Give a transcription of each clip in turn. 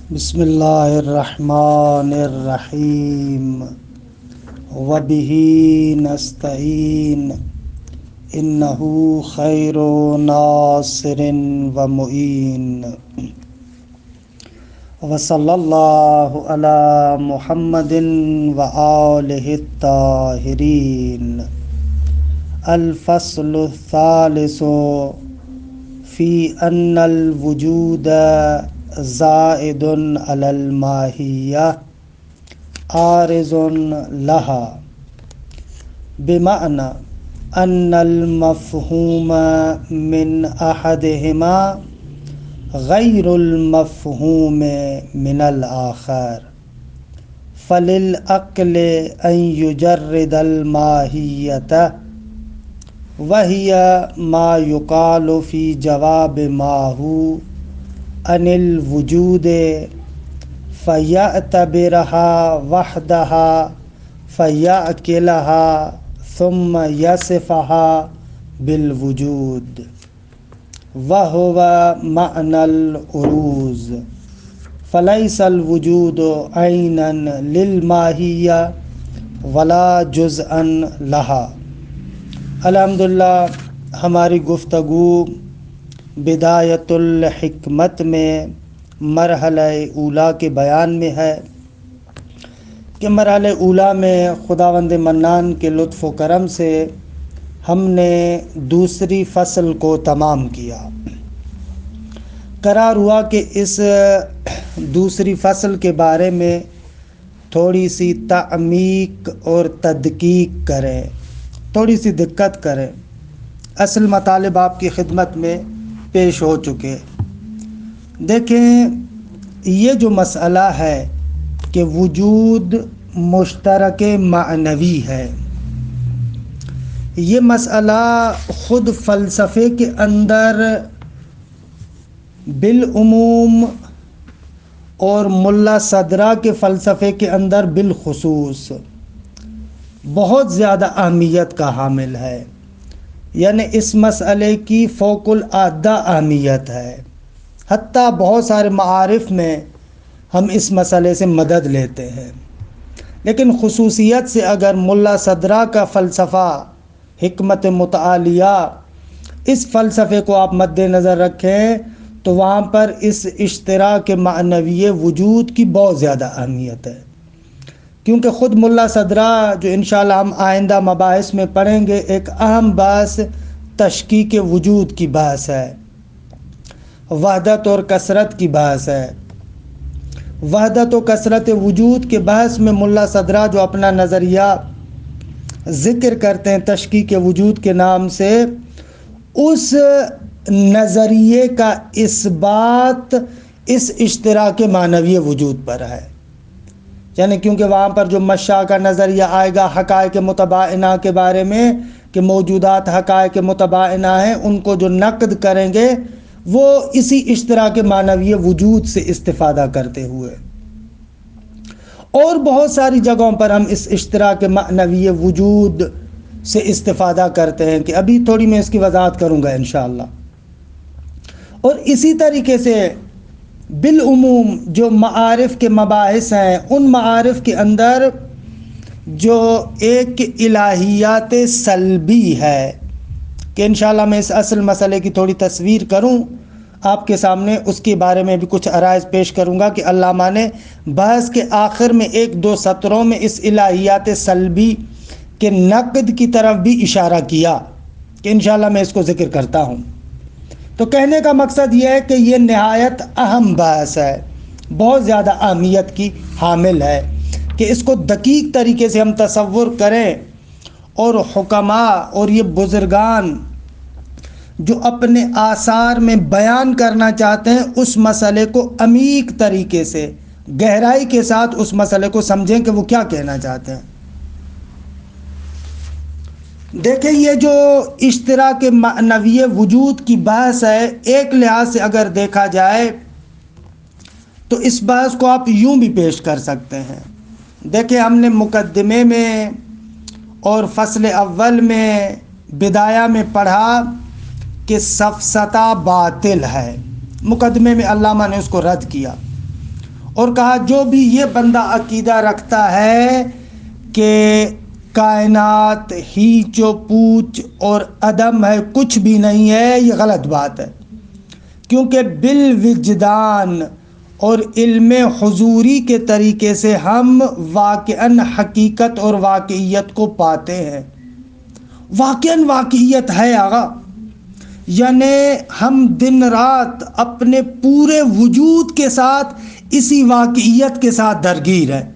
بسم اللہ الرحمن الرحیم وبہ نستعین انہ خیر ناصر و معین وصلی اللہ علی محمد و آلہ الطاہرین۔ الفصل الثالث فی ان الوجود زائد علی الماہیہ عارض لہا، بمعنی ان المفہوم من احدہما غیر المفہوم من الآخر، فللعقل ان یجرد الماہیۃ وہی ما یقال فی جواب ما ہو عن الوجود فیعتبرها وحدها فیعقلها ثم یصفها بالوجود وهو معنى العروض، فليس الوجود عینا للماہیہ ولا جزءا لها۔ الحمدللہ ہماری گفتگو بدایت الحکمت میں مرحلہ اولا کے بیان میں ہے کہ مرحلہ اولا میں خداوند منان کے لطف و کرم سے ہم نے دوسری فصل کو تمام کیا۔ قرار ہوا کہ اس دوسری فصل کے بارے میں تھوڑی سی تعمیق اور تدقیق کریں، تھوڑی سی دقت کریں۔ اصل مطالب آپ کی خدمت میں پیش ہو چکے۔ دیکھیں، یہ جو مسئلہ ہے کہ وجود مشترک معنوی ہے، یہ مسئلہ خود فلسفے کے اندر بالعموم اور ملا صدرہ کے فلسفے کے اندر بالخصوص بہت زیادہ اہمیت کا حامل ہے، یعنی اس مسئلے کی فوق العادہ اہمیت ہے۔ حتیٰ بہت سارے معارف میں ہم اس مسئلے سے مدد لیتے ہیں، لیکن خصوصیت سے اگر ملا صدرہ کا فلسفہ حکمت متعالیہ، اس فلسفے کو آپ مد نظر رکھیں تو وہاں پر اس اشتراک معنوی وجود کی بہت زیادہ اہمیت ہے، کیونکہ خود ملا صدرہ جو انشاءاللہ ہم آئندہ مباحث میں پڑھیں گے، ایک اہم بحث تشکیک وجود کی بحث ہے، وحدت اور کثرت کی بحث ہے۔ وحدت و کثرت وجود کے بحث میں ملا صدرہ جو اپنا نظریہ ذکر کرتے ہیں تشکیک وجود کے نام سے، اس نظریے کا اثبات اس اشتراک معنوی وجود پر ہے، یعنی کیونکہ وہاں پر جو مشاء کا نظریہ آئے گا حقائق متباینہ کے بارے میں کہ موجودات حقائق متباینہ ہیں، ان کو جو نقد کریں گے وہ اسی اشتراک معنوی وجود سے استفادہ کرتے ہوئے، اور بہت ساری جگہوں پر ہم اس اشتراک معنوی وجود سے استفادہ کرتے ہیں کہ ابھی تھوڑی میں اس کی وضاحت کروں گا انشاءاللہ۔ اور اسی طریقے سے بالعموم جو معارف کے مباحث ہیں، ان معارف کے اندر جو ایک الہیات سلبی ہے کہ انشاءاللہ میں اس اصل مسئلے کی تھوڑی تصویر کروں آپ کے سامنے، اس کے بارے میں بھی کچھ عرائض پیش کروں گا کہ علامہ نے بحث کے آخر میں ایک دو سطروں میں اس الہیات سلبی کے نقد کی طرف بھی اشارہ کیا کہ انشاءاللہ میں اس کو ذکر کرتا ہوں۔ تو کہنے کا مقصد یہ ہے کہ یہ نہایت اہم بحث ہے، بہت زیادہ اہمیت کی حامل ہے کہ اس کو دقیق طریقے سے ہم تصور کریں، اور حکماء اور یہ بزرگان جو اپنے آثار میں بیان کرنا چاہتے ہیں اس مسئلے کو عمیق طریقے سے گہرائی کے ساتھ اس مسئلے کو سمجھیں کہ وہ کیا کہنا چاہتے ہیں۔ دیکھیں، یہ جو اشتراک معنوی وجود کی بحث ہے، ایک لحاظ سے اگر دیکھا جائے تو اس بحث کو آپ یوں بھی پیش کر سکتے ہیں۔ دیکھیں، ہم نے مقدمے میں اور فصل اول میں بدایہ میں پڑھا کہ سفسطہ باطل ہے، مقدمے میں علامہ نے اس کو رد کیا، اور کہا جو بھی یہ بندہ عقیدہ رکھتا ہے کہ کائنات ہیچ و پوچھ اور عدم ہے، کچھ بھی نہیں ہے، یہ غلط بات ہے، کیونکہ بالوجدان اور علم حضوری کے طریقے سے ہم واقعاً حقیقت اور واقعیت کو پاتے ہیں۔ واقعاً واقعیت ہے آغا، یعنی ہم دن رات اپنے پورے وجود کے ساتھ اسی واقعیت کے ساتھ درگیر ہے۔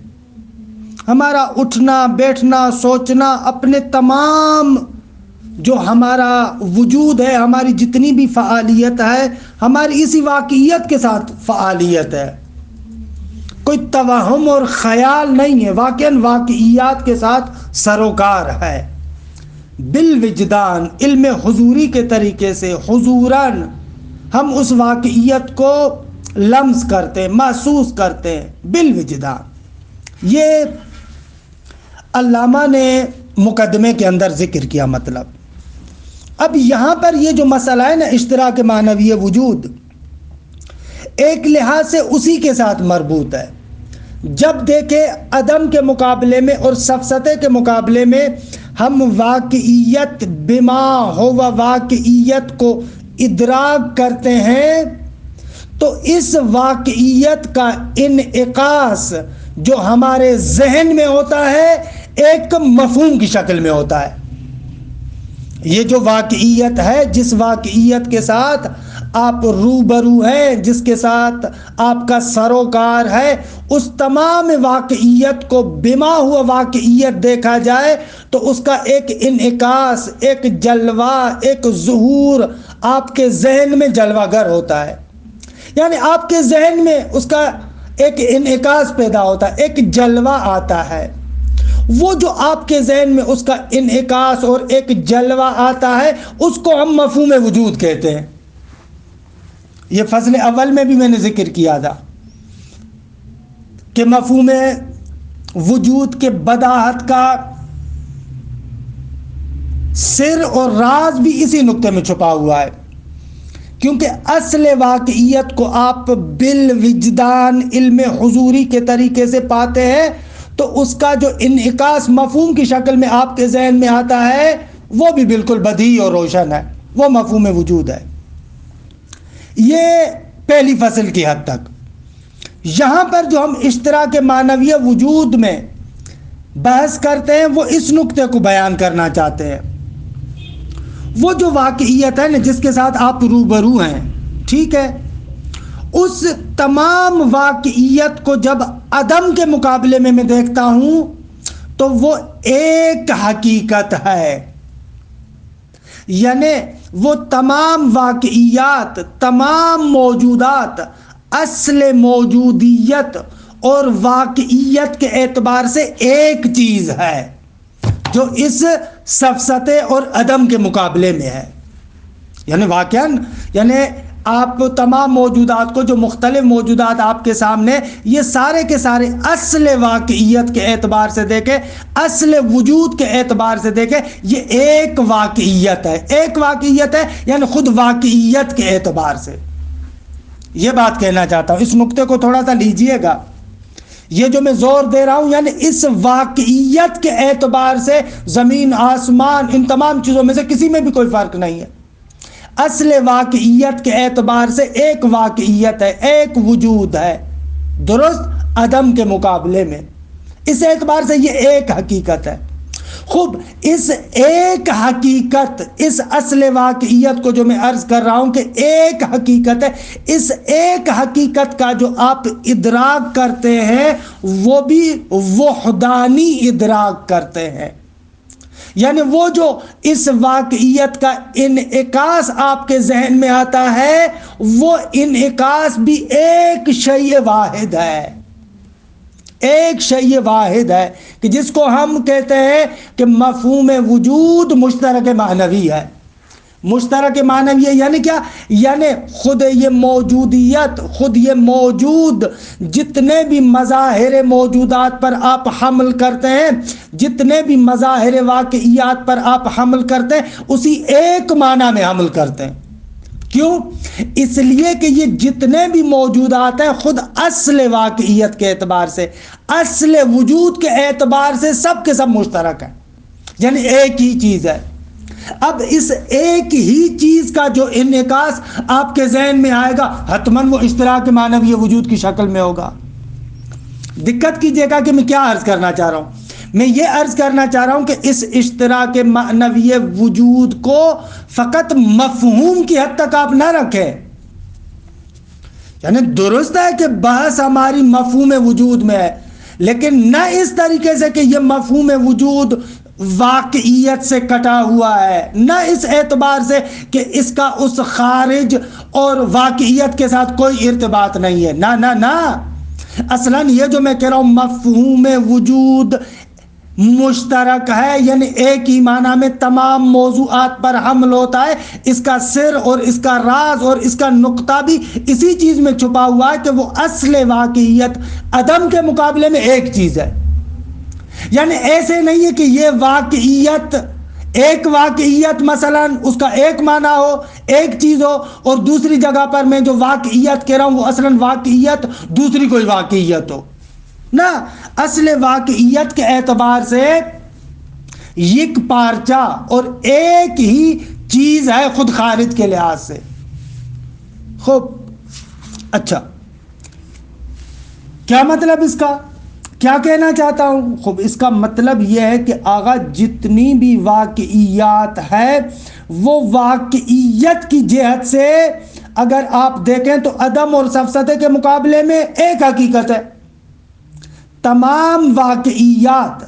ہمارا اٹھنا بیٹھنا سوچنا، اپنے تمام جو ہمارا وجود ہے، ہماری جتنی بھی فعالیت ہے، ہماری اسی واقعیت کے ساتھ فعالیت ہے، کوئی توہم اور خیال نہیں ہے، واقعاً واقعیات کے ساتھ سروکار ہے۔ بالوجدان، علم حضوری کے طریقے سے حضوراً ہم اس واقعیت کو لمس کرتے ہیں، محسوس کرتے ہیں، بالوجدان۔ یہ علامہ نے مقدمے کے اندر ذکر کیا مطلب۔ اب یہاں پر یہ جو مسئلہ ہے نا، اشتراک معنوی وجود، ایک لحاظ سے اسی کے ساتھ مربوط ہے۔ جب دیکھیں عدم کے مقابلے میں اور سفسطے کے مقابلے میں ہم واقعیت بما ہوا واقعیت کو ادراک کرتے ہیں، تو اس واقعیت کا انعکاس جو ہمارے ذہن میں ہوتا ہے ایک مفہوم کی شکل میں ہوتا ہے۔ یہ جو واقعیت ہے، جس واقعیت کے ساتھ آپ روبرو ہیں، جس کے ساتھ آپ کا سروکار ہے، اس تمام واقعیت کو بما ہوا واقعیت دیکھا جائے تو اس کا ایک انعکاس، ایک جلوہ، ایک ظہور آپ کے ذہن میں جلوہ گر ہوتا ہے۔ یعنی آپ کے ذہن میں اس کا ایک انعکاس پیدا ہوتا ہے، ایک جلوہ آتا ہے۔ وہ جو آپ کے ذہن میں اس کا انعکاس اور ایک جلوہ آتا ہے، اس کو ہم مفہوم وجود کہتے ہیں۔ یہ فصل اول میں بھی میں نے ذکر کیا تھا کہ مفہوم وجود کے بداہت کا سر اور راز بھی اسی نقطے میں چھپا ہوا ہے، کیونکہ اصل واقعیت کو آپ بالوجدان علم حضوری کے طریقے سے پاتے ہیں، تو اس کا جو انعکاس مفہوم کی شکل میں آپ کے ذہن میں آتا ہے وہ بھی بالکل بدیہی اور روشن ہے، وہ مفہوم وجود ہے۔ یہ پہلی فصل کی حد تک۔ یہاں پر جو ہم اشتراک معنوی وجود میں بحث کرتے ہیں، وہ اس نقطے کو بیان کرنا چاہتے ہیں۔ وہ جو واقعیت ہے نا، جس کے ساتھ آپ روبرو ہیں، ٹھیک ہے، اس تمام واقعیت کو جب عدم کے مقابلے میں دیکھتا ہوں تو وہ ایک حقیقت ہے۔ یعنی وہ تمام واقعیات، تمام موجودات اصل موجودیت اور واقعیت کے اعتبار سے ایک چیز ہے جو اس سفسطے اور عدم کے مقابلے میں ہے۔ یعنی واقعاً، یعنی آپ تمام موجودات کو، جو مختلف موجودات آپ کے سامنے، یہ سارے کے سارے اصل واقعیت کے اعتبار سے دیکھیں، اصل وجود کے اعتبار سے دیکھیں، یہ ایک واقعیت ہے، ایک واقعیت ہے، یعنی خود واقعیت کے اعتبار سے۔ یہ بات کہنا چاہتا ہوں، اس نقطے کو تھوڑا سا لیجئے گا۔ یہ جو میں زور دے رہا ہوں، یعنی اس واقعیت کے اعتبار سے زمین آسمان، ان تمام چیزوں میں سے کسی میں بھی کوئی فرق نہیں ہے۔ اصل واقعیت کے اعتبار سے ایک واقعیت ہے، ایک وجود ہے، درست عدم کے مقابلے میں۔ اس اعتبار سے یہ ایک حقیقت ہے۔ خوب، اس ایک حقیقت، اس اصل واقعیت کو جو میں عرض کر رہا ہوں کہ ایک حقیقت ہے، اس ایک حقیقت کا جو آپ ادراک کرتے ہیں وہ بھی وحدانی ادراک کرتے ہیں۔ یعنی وہ جو اس واقعیت کا انعکاس آپ کے ذہن میں آتا ہے، وہ انعکاس بھی ایک شیء واحد ہے، ایک شیء واحد ہے، کہ جس کو ہم کہتے ہیں کہ مفہوم وجود مشترک معنوی ہے۔ مشترک معنوی ہے یعنی کیا؟ یعنی خود یہ موجودیت، خود یہ موجود، جتنے بھی مظاہر موجودات پر آپ حمل کرتے ہیں، جتنے بھی مظاہر واقعیات پر آپ حمل کرتے ہیں، اسی ایک معنی میں حمل کرتے ہیں، کیوں؟ اس لیے کہ یہ جتنے بھی موجودات ہیں خود اصل واقعیت کے اعتبار سے، اصل وجود کے اعتبار سے سب کے سب مشترک ہیں، یعنی ایک ہی چیز ہے۔ اب اس ایک ہی چیز کا جو انعکاس آپ کے ذہن میں آئے گا حتماً وہ اشتراک معنوی وجود کی شکل میں ہوگا۔ دقت کیجیے گا کہ میں کیا عرض کرنا چاہ رہا ہوں؟ میں یہ عرض کرنا چاہ رہا ہوں کہ اس اشتراک معنوی وجود کو فقط مفہوم کی حد تک آپ نہ رکھیں، یعنی درست ہے کہ بحث ہماری مفہوم وجود میں ہے، لیکن نہ اس طریقے سے کہ یہ مفہوم وجود واقعیت سے کٹا ہوا ہے، نہ اس اعتبار سے کہ اس کا اس خارج اور واقعیت کے ساتھ کوئی ارتباط نہیں ہے، نہ نہ نہ۔ اصلاً یہ جو میں کہہ رہا ہوں مفہوم وجود مشترک ہے، یعنی ایک ہی معنی میں تمام موضوعات پر حمل ہوتا ہے، اس کا سر اور اس کا راز اور اس کا نقطہ بھی اسی چیز میں چھپا ہوا ہے کہ وہ اصل واقعیت عدم کے مقابلے میں ایک چیز ہے۔ یعنی ایسے نہیں ہے کہ یہ واقعیت، ایک واقعیت مثلا اس کا ایک معنی ہو، ایک چیز ہو، اور دوسری جگہ پر میں جو واقعیت کہہ رہا ہوں وہ اصلا واقعیت دوسری کوئی واقعیت ہو، نہ، اصل واقعیت کے اعتبار سے یک پارچہ اور ایک ہی چیز ہے خود خارج کے لحاظ سے۔ خوب، اچھا کیا مطلب اس کا؟ کیا کہنا چاہتا ہوں؟ خوب، اس کا مطلب یہ ہے کہ آغا جتنی بھی واقعیات ہے وہ واقعیت کی جہت سے اگر آپ دیکھیں تو عدم اور سفسطے کے مقابلے میں ایک حقیقت ہے۔ تمام واقعیات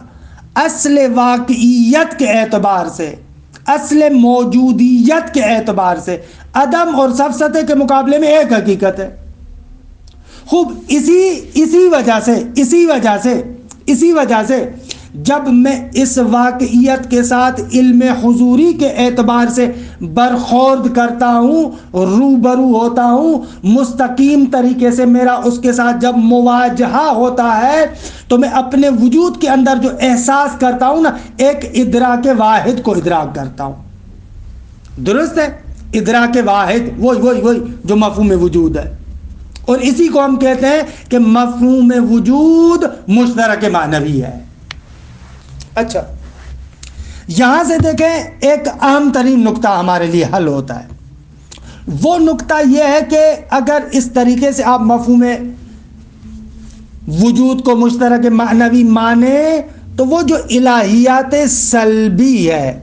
اصل واقعیت کے اعتبار سے، اصل موجودیت کے اعتبار سے عدم اور سفسطے کے مقابلے میں ایک حقیقت ہے۔ خوب، اسی وجہ سے جب میں اس واقعیت کے ساتھ علم حضوری کے اعتبار سے برخورد کرتا ہوں، روبرو ہوتا ہوں، مستقیم طریقے سے میرا اس کے ساتھ جب مواجہہ ہوتا ہے تو میں اپنے وجود کے اندر جو احساس کرتا ہوں نا، ایک ادراک واحد کو ادراک کرتا ہوں۔ درست ہے؟ ادراک واحد وہی جو مفہوم وجود ہے، اور اسی کو ہم کہتے ہیں کہ مفہوم وجود مشترک معنوی ہے۔ اچھا، یہاں سے دیکھیں ایک عام ترین نقطہ ہمارے لیے حل ہوتا ہے۔ وہ نقطہ یہ ہے کہ اگر اس طریقے سے آپ مفہوم وجود کو مشترک معنوی مانے تو وہ جو الہیات سلبی ہے،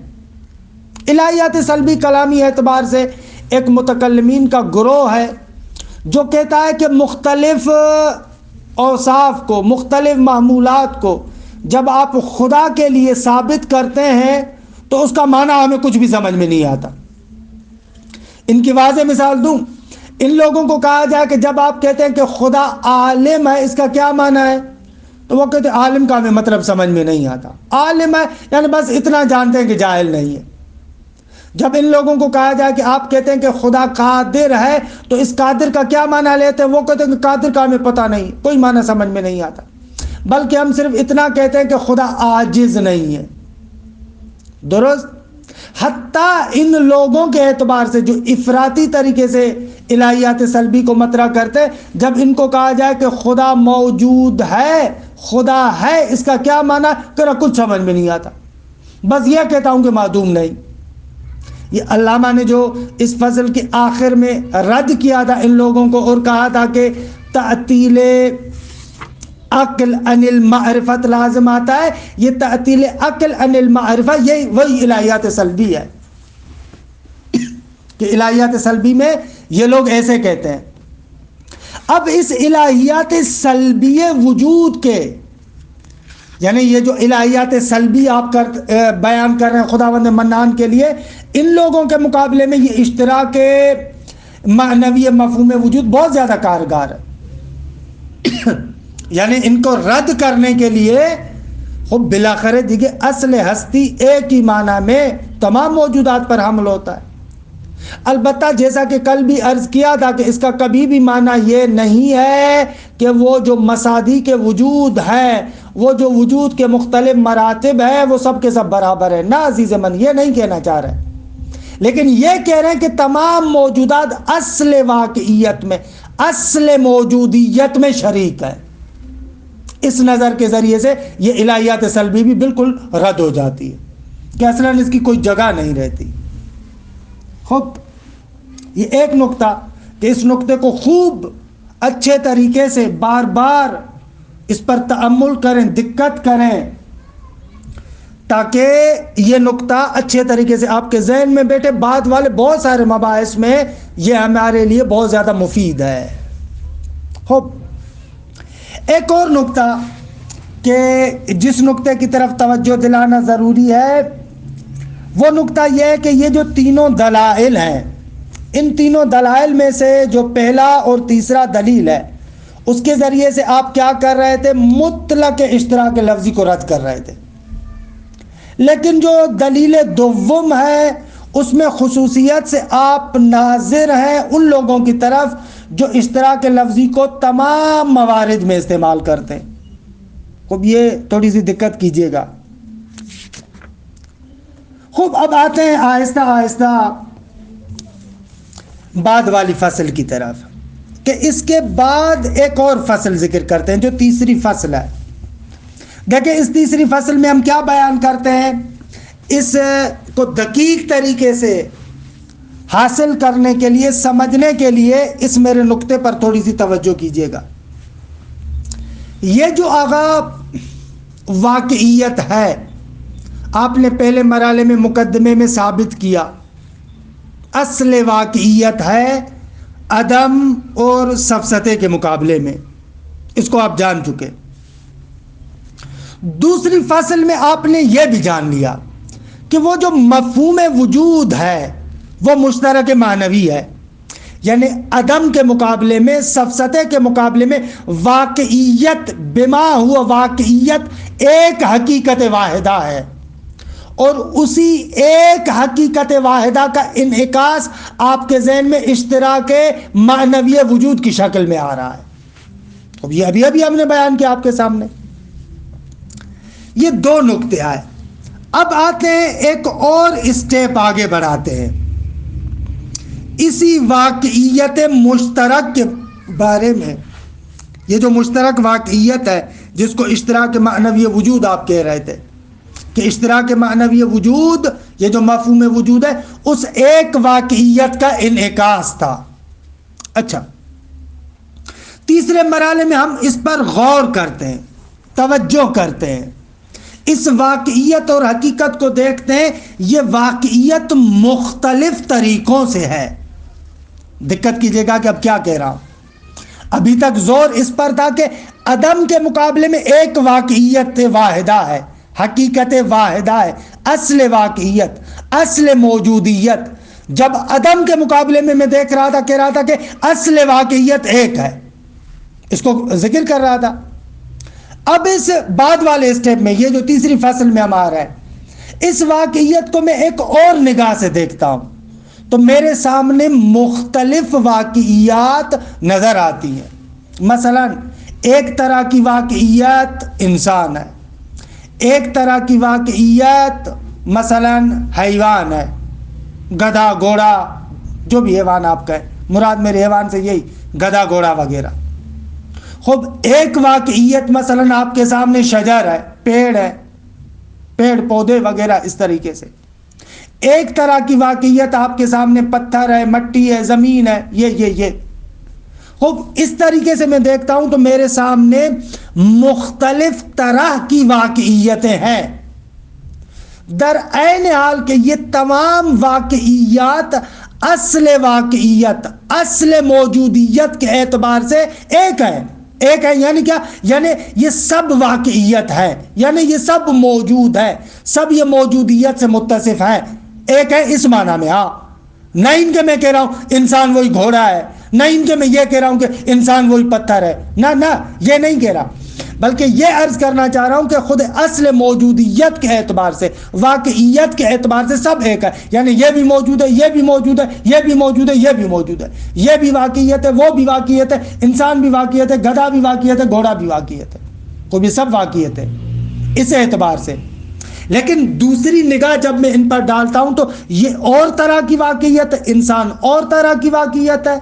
الہیات سلبی کلامی اعتبار سے ایک متکلمین کا گروہ ہے جو کہتا ہے کہ مختلف اوصاف کو، مختلف معمولات کو جب آپ خدا کے لیے ثابت کرتے ہیں تو اس کا معنی ہمیں کچھ بھی سمجھ میں نہیں آتا۔ ان کی واضح مثال دوں، ان لوگوں کو کہا جائے کہ جب آپ کہتے ہیں کہ خدا عالم ہے، اس کا کیا معنی ہے؟ تو وہ کہتے ہیں عالم کا ہمیں مطلب سمجھ میں نہیں آتا۔ عالم ہے یعنی بس اتنا جانتے ہیں کہ جاہل نہیں ہے۔ جب ان لوگوں کو کہا جائے کہ آپ کہتے ہیں کہ خدا قادر ہے تو اس قادر کا کیا معنی لیتے ہیں؟ وہ کہتے ہیں کہ قادر کا ہمیں پتہ نہیں، کوئی معنی سمجھ میں نہیں آتا، بلکہ ہم صرف اتنا کہتے ہیں کہ خدا عاجز نہیں ہے۔ درست؟ حتیٰ ان لوگوں کے اعتبار سے جو افراطی طریقے سے الہیات سلبی کو مطرح کرتے، جب ان کو کہا جائے کہ خدا موجود ہے، خدا ہے، اس کا کیا معنی؟ کہ کچھ سمجھ میں نہیں آتا، بس یہ کہتا ہوں کہ معدوم نہیں۔ یہ علامہ نے جو اس فصل کے آخر میں رد کیا تھا ان لوگوں کو اور کہا تھا کہ تعطیل عقل عن المعرفت لازم آتا ہے، یہ تعطیل عقل عن المعرفہ یہی وہی الہیات سلبی ہے کہ الہیات سلبی میں یہ لوگ ایسے کہتے ہیں۔ اب اس الہیات سلبی وجود کے، یعنی یہ جو الہیات سلبی آپ بیان کر رہے ہیں خداوند منان کے لیے، ان لوگوں کے مقابلے میں یہ اشتراک معنوی مفہوم وجود بہت زیادہ کارگر ہے۔ یعنی ان کو رد کرنے کے لیے خب بالاخره دیکھیں اصل ہستی ایک ہی معنی میں تمام موجودات پر حمل ہوتا ہے۔ البتہ جیسا کہ کل بھی عرض کیا تھا کہ اس کا کبھی بھی معنی یہ نہیں ہے کہ وہ جو مصادی کے وجود ہے، وہ جو وجود کے مختلف مراتب ہیں، وہ سب کے سب برابر ہے۔ نہ عزیز من، یہ نہیں کہنا چاہ رہے۔ لیکن یہ کہہ رہے ہیں کہ تمام موجودات اصل واقعیت میں، اصل موجودیت میں شریک ہے۔ اس نظر کے ذریعے سے یہ الہیات سلبی بھی بالکل رد ہو جاتی ہے کہ اصلاً اس کی کوئی جگہ نہیں رہتی۔ خوب، یہ ایک نقطہ کہ اس نقطے کو خوب اچھے طریقے سے بار بار اس پر تأمل کریں، دقت کریں، تاکہ یہ نقطہ اچھے طریقے سے آپ کے ذہن میں بیٹھے۔ بعد والے بہت سارے مباحث میں یہ ہمارے لیے بہت زیادہ مفید ہے۔ خوب، ایک اور نقطہ کہ جس نقطے کی طرف توجہ دلانا ضروری ہے، وہ نقطہ یہ ہے کہ یہ جو تینوں دلائل ہیں، ان تینوں دلائل میں سے جو پہلا اور تیسرا دلیل ہے، اس کے ذریعے سے آپ کیا کر رہے تھے؟ مطلق اشتراک لفظی کو رد کر رہے تھے۔ لیکن جو دلیل دوم ہے، اس میں خصوصیت سے آپ ناظر ہیں ان لوگوں کی طرف جو اشتراک لفظی کو تمام موارد میں استعمال کرتے ہیں۔ خوب، یہ تھوڑی سی دقت کیجئے گا۔ خوب، اب آتے ہیں آہستہ آہستہ بعد والی فصل کی طرف، کہ اس کے بعد ایک اور فصل ذکر کرتے ہیں جو تیسری فصل ہے۔ دیکھیں، اس تیسری فصل میں ہم کیا بیان کرتے ہیں؟ اس کو دقیق طریقے سے حاصل کرنے کے لیے، سمجھنے کے لیے اس میرے نقطے پر تھوڑی سی توجہ کیجیے گا۔ یہ جو آغا واقعیت ہے، آپ نے پہلے مرحلے میں مقدمے میں ثابت کیا، اصل واقعیت ہے عدم اور سفسطے کے مقابلے میں، اس کو آپ جان چکے۔ دوسری فصل میں آپ نے یہ بھی جان لیا کہ وہ جو مفہوم وجود ہے وہ مشترک معنوی ہے، یعنی عدم کے مقابلے میں، سفسطے کے مقابلے میں واقعیت بما ہوا واقعیت ایک حقیقت واحدہ ہے، اور اسی ایک حقیقت واحدہ کا انعکاس آپ کے ذہن میں اشتراک معنوی وجود کی شکل میں آ رہا ہے۔ اب یہ ابھی ہم نے بیان کیا آپ کے سامنے۔ یہ دو نقطے آئے۔ اب آتے ہیں ایک اور اسٹیپ آگے بڑھاتے ہیں، اسی واقعیت مشترک کے بارے میں۔ یہ جو مشترک واقعیت ہے جس کو اشتراک معنوی وجود آپ کہہ رہے تھے کہ اشتراک معنوی وجود، یہ جو مفہوم وجود ہے، اس ایک واقعیت کا انعکاس تھا۔ اچھا، تیسرے مرحلے میں ہم اس پر غور کرتے ہیں، توجہ کرتے ہیں، اس واقعیت اور حقیقت کو دیکھتے ہیں۔ یہ واقعیت مختلف طریقوں سے ہے۔ دقت کیجیے گا کہ اب کیا کہہ رہا ہوں۔ ابھی تک زور اس پر تھا کہ عدم کے مقابلے میں ایک واقعیت واحدہ ہے، حقیقت واحدہ ہے، اصل واقعیت، اصل موجودیت۔ جب عدم کے مقابلے میں دیکھ رہا تھا، کہہ رہا تھا کہ اصل واقعیت ایک ہے، اس کو ذکر کر رہا تھا۔ اب اس بعد والے اسٹیپ میں، یہ جو تیسری فصل میں ہم آ رہے ہیں، اس واقعیت کو میں ایک اور نگاہ سے دیکھتا ہوں تو میرے سامنے مختلف واقعیات نظر آتی ہیں۔ مثلا ایک طرح کی واقعیت انسان ہے، ایک طرح کی واقعیت مثلا حیوان ہے، گدھا، گھوڑا، جو بھی حیوان آپ کہیں، مراد میرے حیوان سے یہی گدھا، گھوڑا وغیرہ۔ خوب، ایک واقعیت مثلا آپ کے سامنے شجر ہے، پیڑ ہے، پیڑ پودے وغیرہ اس طریقے سے۔ ایک طرح کی واقعیت آپ کے سامنے پتھر ہے، مٹی ہے، زمین ہے، یہ خوب، اس طریقے سے میں دیکھتا ہوں تو میرے سامنے مختلف طرح کی واقعیتیں ہیں۔ در عین حال کہ یہ تمام واقعیات اصل واقعیت، اصل موجودیت کے اعتبار سے ایک ہے۔ ایک ہے یعنی کیا؟ یعنی یہ سب واقعیت ہے، یعنی یہ سب موجود ہے، سب یہ موجودیت سے متصف ہیں، ایک ہے اس معنی میں۔ ہاں، نہ ان کے میں کہہ رہا ہوں انسان وہی گھوڑا ہے، نہ ان کے میں یہ کہہ رہا ہوں کہ انسان وہی پتھر ہے، نہ یہ نہیں کہہ رہا، بلکہ یہ عرض کرنا چاہ رہا ہوں کہ خود اصل موجودیت کے اعتبار سے، واقعیت کے اعتبار سے سب ایک ہے، یعنی یہ بھی موجود ہے، یہ بھی موجود ہے، یہ بھی موجود ہے، یہ بھی موجود ہے، یہ بھی واقعیت ہے، وہ بھی واقعیت ہے، انسان بھی واقعیت ہے، گدھا بھی واقعیت ہے، گھوڑا بھی واقعیت ہے، وہ بھی سب واقعیت ہے اس اعتبار سے۔ لیکن دوسری نگاہ جب میں ان پر ڈالتا ہوں تو یہ اور طرح کی واقعیت ہے، انسان اور طرح کی واقعیت ہے،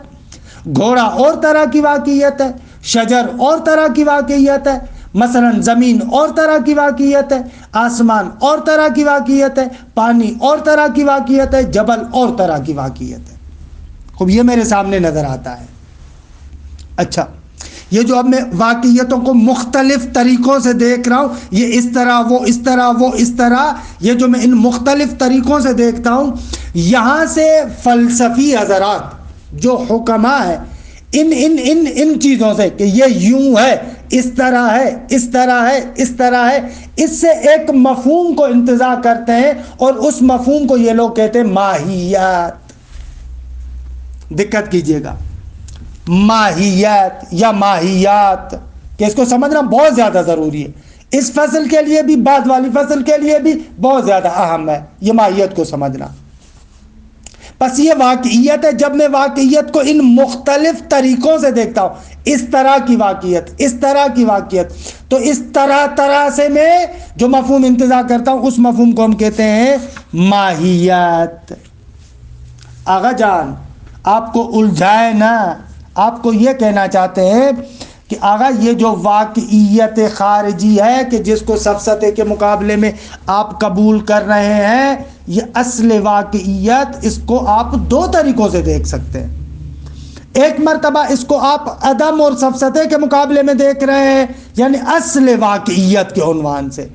گھوڑا اور طرح کی واقعیت ہے، شجر اور طرح کی واقعیت ہے، مثلا زمین اور طرح کی واقعیت ہے، آسمان اور طرح کی واقعیت ہے، پانی اور طرح کی واقعیت ہے، جبل اور طرح کی واقعیت ہے۔ خوب یہ میرے سامنے نظر آتا ہے۔ اچھا، یہ جو اب میں واقعیتوں کو مختلف طریقوں سے دیکھ رہا ہوں، یہ اس طرح، وہ اس طرح، وہ اس طرح، یہ جو میں ان مختلف طریقوں سے دیکھتا ہوں، یہاں سے فلسفی حضرات جو حکماء ہیں ان چیزوں سے کہ یہ یوں ہے، اس طرح ہے، اس طرح ہے، اس طرح ہے، اس سے ایک مفہوم کو انتزاع کرتے ہیں، اور اس مفہوم کو یہ لوگ کہتے ہیں ماہیت۔ دقت کیجئے گا، ماہیت یا ماہیات، کہ اس کو سمجھنا بہت زیادہ ضروری ہے، اس فصل کے لیے بھی، بعد والی فصل کے لیے بھی بہت زیادہ اہم ہے یہ ماہیت کو سمجھنا۔ بس یہ واقعیت ہے، جب میں واقعیت کو ان مختلف طریقوں سے دیکھتا ہوں، اس طرح کی واقعیت، اس طرح کی واقعیت، تو اس طرح سے میں جو مفہوم انتزاع کرتا ہوں اس مفہوم کو ہم کہتے ہیں ماہیت۔ آغا جان آپ کو الجھائے نہ، آپ کو یہ کہنا چاہتے ہیں کہ آغا یہ جو واقعیت خارجی ہے کہ جس کو سفسطے کے مقابلے میں آپ قبول کر رہے ہیں، یہ اصل واقعیت، اس کو آپ دو طریقوں سے دیکھ سکتے ہیں۔ ایک مرتبہ اس کو آپ عدم اور سفسطے کے مقابلے میں دیکھ رہے ہیں، یعنی اصل واقعیت کے عنوان سے،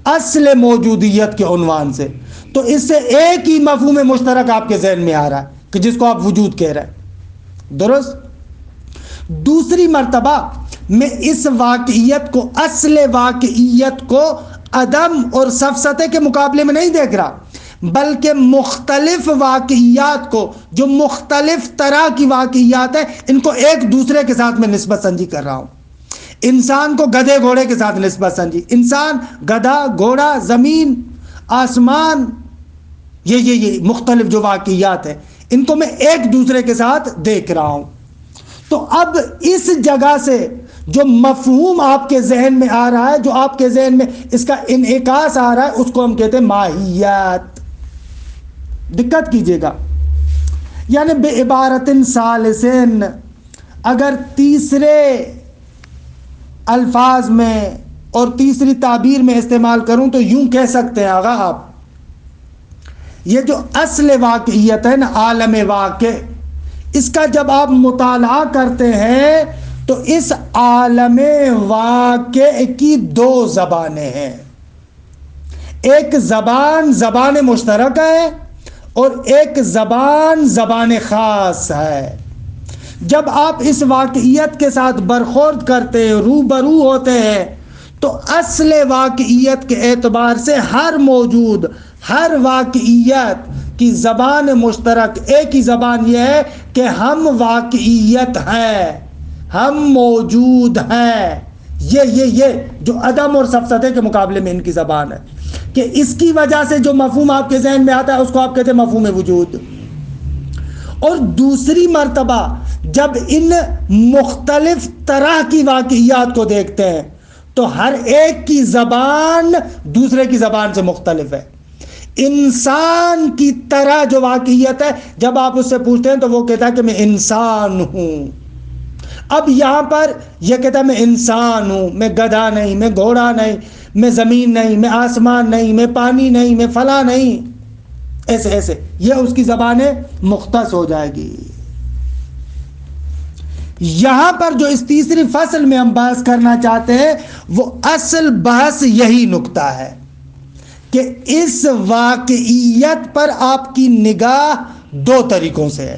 اصل موجودیت کے عنوان سے، تو اس سے ایک ہی مفہوم مشترک آپ کے ذہن میں آ رہا ہے کہ جس کو آپ وجود کہہ رہے ہیں، درست؟ دوسری مرتبہ میں اس واقعیت کو، اصل واقعیت کو عدم اور سفسطے کے مقابلے میں نہیں دیکھ رہا، بلکہ مختلف واقعیات کو، جو مختلف طرح کی واقعیات ہیں، ان کو ایک دوسرے کے ساتھ میں نسبت سنجی کر رہا ہوں۔ انسان کو گدھے گھوڑے کے ساتھ نسبت سنجی، انسان، گدھا، گھوڑا، زمین، آسمان، یہ مختلف جو واقعیات ہیں ان کو میں ایک دوسرے کے ساتھ دیکھ رہا ہوں۔ تو اب اس جگہ سے جو مفہوم آپ کے ذہن میں آ رہا ہے، جو آپ کے ذہن میں اس کا انعکاس آ رہا ہے، اس کو ہم کہتے ہیں ماہیت۔ دقت کیجئے گا، یعنی بے عبارت ثالثین، اگر تیسرے الفاظ میں اور تیسری تعبیر میں استعمال کروں تو یوں کہہ سکتے ہیں آغا آپ، یہ جو اصل واقعیت ہے نا، عالم واقع، اس کا جب آپ مطالعہ کرتے ہیں تو اس عالم واقع کی دو زبانیں ہیں، ایک زبان زبان مشترکہ ہے اور ایک زبان زبان خاص ہے۔ جب آپ اس واقعیت کے ساتھ برخورد کرتے ہیں، روبرو ہوتے ہیں، تو اصل واقعیت کے اعتبار سے ہر موجود، ہر واقعیت کی زبان مشترک ایک ہی زبان یہ ہے کہ ہم واقعیت ہیں، ہم موجود ہیں۔ یہ جو عدم اور سفسطے کے مقابلے میں ان کی زبان ہے، کہ اس کی وجہ سے جو مفہوم آپ کے ذہن میں آتا ہے اس کو آپ کہتے ہیں مفہوم وجود۔ اور دوسری مرتبہ جب ان مختلف طرح کی واقعیات کو دیکھتے ہیں تو ہر ایک کی زبان دوسرے کی زبان سے مختلف ہے۔ انسان کی طرح جو واقعیت ہے، جب آپ اس سے پوچھتے ہیں تو وہ کہتا ہے کہ میں انسان ہوں۔ اب یہاں پر یہ کہتا ہے میں انسان ہوں، میں گدھا نہیں، میں گھوڑا نہیں، میں زمین نہیں، میں آسمان نہیں، میں پانی نہیں، میں فلاں نہیں، ایسے یہ اس کی زبانیں مختص ہو جائے گی۔ یہاں پر جو اس تیسری فصل میں ہم بحث کرنا چاہتے ہیں وہ اصل بحث یہی نکتہ ہے کہ اس واقعیت پر آپ کی نگاہ دو طریقوں سے ہے۔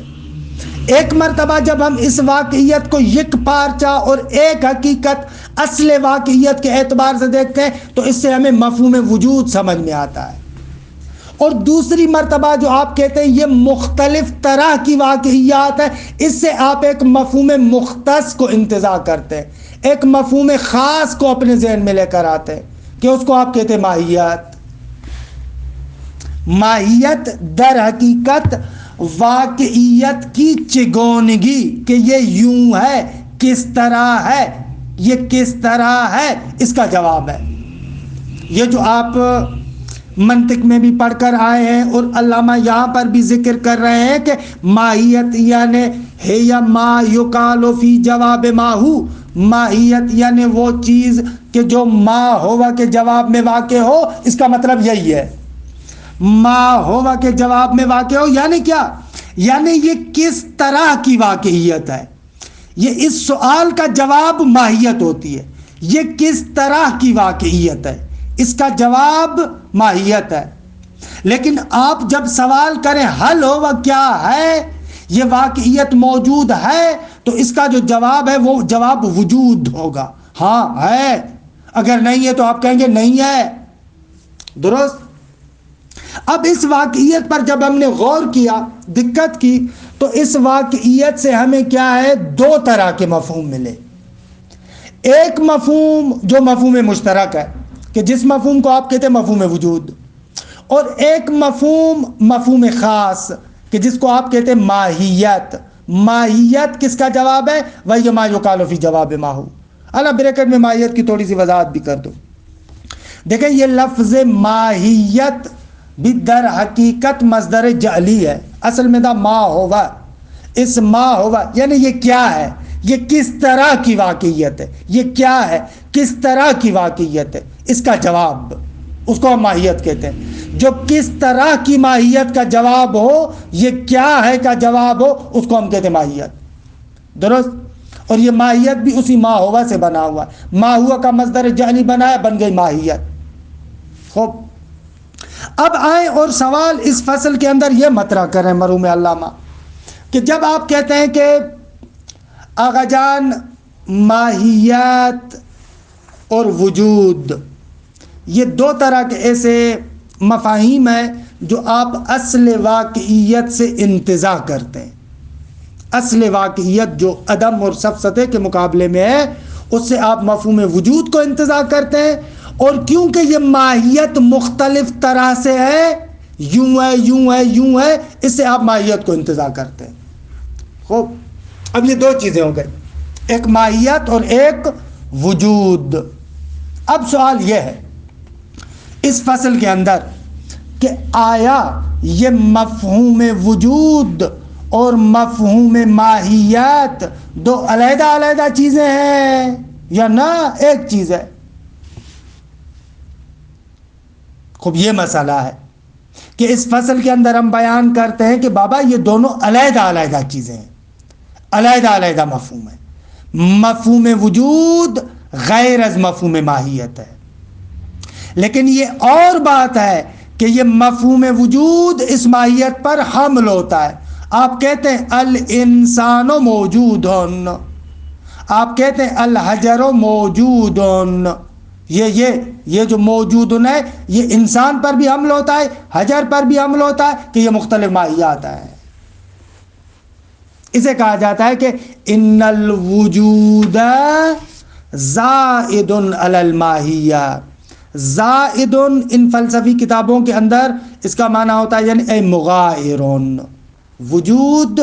ایک مرتبہ جب ہم اس واقعیت کو یک پارچہ اور ایک حقیقت اصل واقعیت کے اعتبار سے دیکھتے ہیں تو اس سے ہمیں مفہوم وجود سمجھ میں آتا ہے، اور دوسری مرتبہ جو آپ کہتے ہیں یہ مختلف طرح کی واقعیات ہے، اس سے آپ ایک مفہوم مختص کو انتزاع کرتے ہیں، ایک مفہوم خاص کو اپنے ذہن میں لے کر آتے ہیں کہ اس کو آپ کہتے ہیں ماہیت۔ ماہیت در حقیقت واقعیت کی چگونگی، کہ یہ یوں ہے، کس طرح ہے، یہ کس طرح ہے، اس کا جواب ہے۔ یہ جو آپ منطق میں بھی پڑھ کر آئے ہیں، اور علامہ یہاں پر بھی ذکر کر رہے ہیں کہ ماہیت یعنی ہے یا ما یقال فی جواب ما ہو، ماہیت یعنی وہ چیز کہ جو ما ہوا کے جواب میں واقع ہو، اس کا مطلب یہی ہے، ما ہوا کے جواب میں واقع ہو یعنی کیا؟ یعنی یہ کس طرح کی واقعیت ہے، یہ اس سوال کا جواب ماہیت ہوتی ہے، یہ کس طرح کی واقعیت ہے، اس کا جواب ماہیت ہے۔ لیکن آپ جب سوال کریں حل ہوا کیا ہے، یہ واقعیت موجود ہے، تو اس کا جو جواب ہے وہ جواب وجود ہوگا، ہاں ہے، اگر نہیں ہے تو آپ کہیں گے نہیں ہے، درست؟ اب اس واقعیت پر جب ہم نے غور کیا، دقت کی، تو اس واقعیت سے ہمیں کیا ہے، دو طرح کے مفہوم ملے۔ ایک مفہوم جو مفہوم مشترک ہے، کہ جس مفہوم کو آپ کہتے ہیں مفہوم وجود، اور ایک مفہوم مفہوم خاص کہ جس کو آپ کہتے ہیں ماہیت۔ ماہیت کس کا جواب ہے؟ وہی ما یقال فی جواب ما ہو۔ اللہ بریکٹ میں ماہیت کی تھوڑی سی وضاحت بھی کر دو۔ دیکھیں یہ لفظ ماہیت بھی در حقیقت مصدر جعلی ہے، اصل میں دا ما ہوا، اس ما ہوا یعنی یہ کیا ہے، یہ کس طرح کی واقعیت ہے، یہ کیا ہے، کس طرح کی واقعیت ہے، اس کا جواب، اس کو ہم ماہیت کہتے ہیں۔ جو کس طرح کی ماہیت کا جواب ہو، یہ کیا ہے کا جواب ہو، اس کو ہم کہتے ہیں ماہیت، درست؟ اور یہ ماہیت بھی اسی ما ہوا سے بنا ہوا ہے، ما ہوا کا مصدر جعلی بنا ہے، بن گئی ماہیت۔ خوب، اب آئیں اور سوال اس فصل کے اندر یہ مطرح کریں مرحوم علامہ، کہ جب آپ کہتے ہیں کہ آغا جان ماہیت اور وجود، یہ دو طرح کے ایسے مفاہیم ہیں جو آپ اصل واقعیت سے انتزاع کرتے ہیں۔ اصل واقعیت جو عدم اور سفسطے کے مقابلے میں ہے، اس سے آپ مفہوم وجود کو انتزاع کرتے ہیں، اور کیونکہ یہ ماہیت مختلف طرح سے ہے، یوں ہے یوں ہے یوں ہے، اس سے آپ ماہیت کو انتزاع کرتے ہیں۔ خوب، اب یہ دو چیزیں ہو گئی، ایک ماہیت اور ایک وجود۔ اب سوال یہ ہے اس فصل کے اندر کہ آیا یہ مفہوم وجود اور مفہوم ماہیت دو علیحدہ علیحدہ چیزیں ہیں یا نہ ایک چیز ہے؟ خوب، یہ مسئلہ ہے کہ اس فصل کے اندر ہم بیان کرتے ہیں کہ بابا یہ دونوں علیحدہ علیحدہ چیزیں ہیں، علیحدہ علیحدہ مفہوم ہے۔ مفہوم وجود غیر از مفہوم ماہیت ہے، لیکن یہ اور بات ہے کہ یہ مفہوم وجود اس ماہیت پر حمل ہوتا ہے۔ آپ کہتے ہیں الانسان موجود، آپ کہتے ہیں الحجر موجود، یہ جو موجود ہے یہ انسان پر بھی حمل ہوتا ہے، حجر پر بھی حمل ہوتا ہے، کہ یہ مختلف ماہیات ہیں۔ اسے کہا جاتا ہے کہ ان الوجود زائد علی الماہیہ۔ زائد ان فلسفی کتابوں کے اندر اس کا معنی ہوتا ہے یعنی اے مغائر، وجود